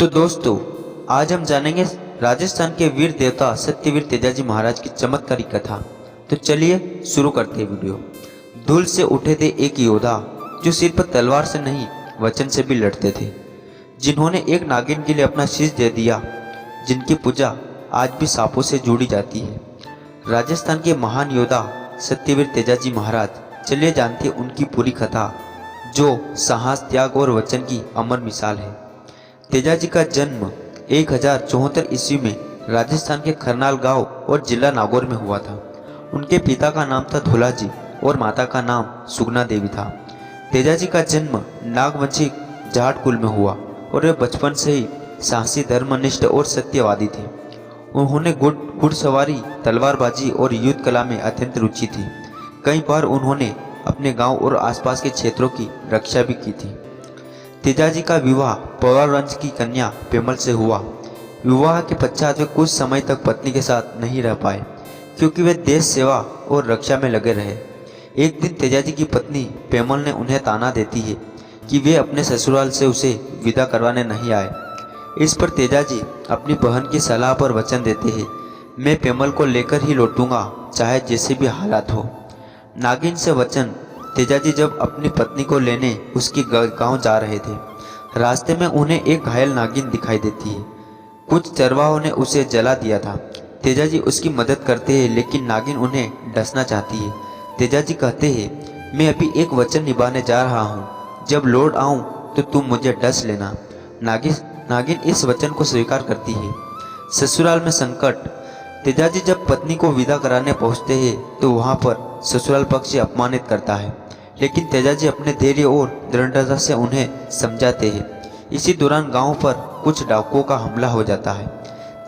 तो दोस्तों, आज हम जानेंगे राजस्थान के वीर देवता सत्यवीर तेजाजी महाराज की चमत्कारिक कथा। तो चलिए शुरू करते हैं वीडियो। धूल से उठे थे एक योद्धा जो सिर पर तलवार से नहीं वचन से भी लड़ते थे, जिन्होंने एक नागिन के लिए अपना शीश दे दिया, जिनकी पूजा आज भी सांपों से जुड़ी जाती है। राजस्थान के महान योद्धा सत्यवीर तेजाजी महाराज, चलिए जानते हैं उनकी पूरी कथा, जो साहस, त्याग और वचन की अमर मिसाल है। तेजाजी का जन्म 1074 ईस्वी में राजस्थान के खरनाल गांव और जिला नागौर में हुआ था। उनके पिता का नाम था धोलाजी और माता का नाम सुगना देवी था। तेजाजी का जन्म नागवंशी जाट कुल में हुआ और वे बचपन से ही साहसी, धर्मनिष्ठ और सत्यवादी थे। उन्होंने घुड़सवारी, तलवारबाजी और युद्ध कला में अत्यंत रुचि थी। कई बार उन्होंने अपने गांव और आसपास के क्षेत्रों की रक्षा भी की थी। तेजाजी का विवाह पवार वंश की कन्या पेमल से हुआ। विवाह के पश्चात वे कुछ समय तक पत्नी के साथ नहीं रह पाए, क्योंकि वे देश सेवा और रक्षा में लगे रहे। एक दिन तेजाजी की पत्नी पेमल ने उन्हें ताना देती है कि वे अपने ससुराल से उसे विदा करवाने नहीं आए। इस पर तेजाजी अपनी बहन की सलाह पर वचन देते हैं, मैं पेमल को लेकर ही लौटूंगा, चाहे जैसे भी हालात हो। नागिन से वचन। तेजाजी जब अपनी पत्नी को लेने उसके गांव जा रहे थे, रास्ते में उन्हें एक घायल नागिन दिखाई देती है। कुछ चरवाहों ने उसे जला दिया था। तेजाजी उसकी मदद करते हैं, लेकिन नागिन उन्हें डसना चाहती है। तेजाजी कहते हैं, मैं अभी एक वचन निभाने जा रहा हूँ, जब लौट आऊँ तो तुम मुझे डस लेना। नागिन इस वचन को स्वीकार करती है। ससुराल में संकट। तेजाजी जब पत्नी को विदा कराने पहुँचते हैं तो वहाँ पर ससुराल पक्ष अपमानित करता है, लेकिन तेजाजी अपने धैर्य और दृढ़ता से उन्हें समझाते हैं। इसी दौरान गांव पर कुछ डाकुओं का हमला हो जाता है।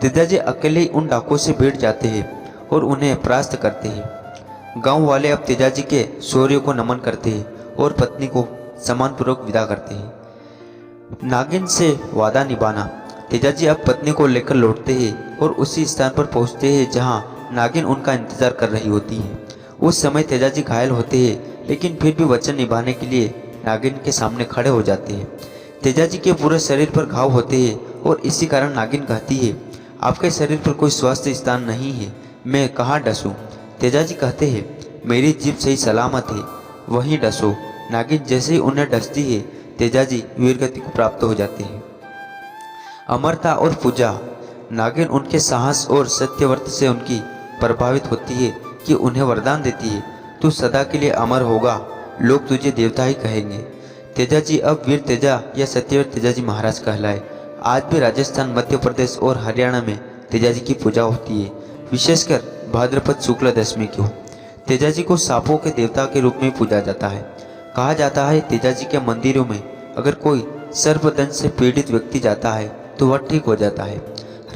तेजाजी अकेले ही उन डाकुओं से भिड़ जाते हैं और उन्हें परास्त करते हैं। गांव वाले अब तेजाजी के शौर्य को नमन करते हैं और पत्नी को सम्मानपूर्वक विदा करते हैं। नागिन से वादा निभाना। तेजाजी अब पत्नी को लेकर लौटते हैं और उसी स्थान पर पहुंचते हैं जहां नागिन उनका इंतजार कर रही होती है। उस समय तेजाजी घायल होते हैं, लेकिन फिर भी वचन निभाने के लिए नागिन के सामने खड़े हो जाते हैं। तेजाजी के पूरे शरीर पर घाव होते हैं और इसी कारण नागिन कहती है, आपके शरीर पर कोई स्वस्थ स्थान नहीं है, मैं कहाँ डसूं? तेजाजी कहते हैं, मेरी जीभ सही सलामत है, वहीं डसो। नागिन जैसे ही उन्हें डसती है, तेजाजी वीरगति को प्राप्त हो जाते हैं। अमरता और पूजा। नागिन उनके साहस और सत्यव्रत से उनकी प्रभावित होती है कि उन्हें वरदान देती है, तू सदा के लिए अमर होगा, लोग तुझे देवता ही कहेंगे। तेजाजी अब वीर तेजा या सत्यवीर तेजाजी महाराज कहलाए। आज भी राजस्थान, मध्य प्रदेश और हरियाणा में तेजाजी की पूजा होती है, विशेषकर भाद्रपद शुक्ल दशमी को। तेजाजी को सांपों के देवता के रूप में पूजा जाता है। कहा जाता है, तेजाजी के मंदिरों में अगर कोई सर्पदंश से पीड़ित व्यक्ति जाता है तो वह ठीक हो जाता है।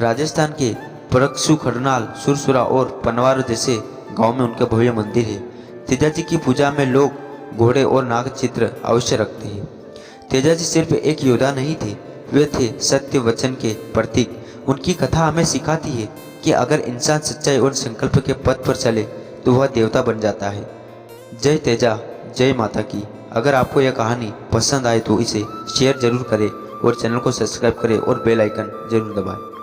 राजस्थान के परक्षु, खरनाल, सुरसुरा और पनवार जैसे गांव में उनके भव्य मंदिर है। तेजाजी की पूजा में लोग घोड़े और नाग चित्र अवश्य रखते हैं। तेजाजी सिर्फ एक योद्धा नहीं थे, वे थे सत्य वचन के प्रतीक। उनकी कथा हमें सिखाती है कि अगर इंसान सच्चाई और संकल्प के पथ पर चले तो वह देवता बन जाता है। जय तेजा, जय माता की। अगर आपको यह कहानी पसंद आए तो इसे शेयर जरूर करें और चैनल को सब्सक्राइब करें और बेल आइकन जरूर दबाएं।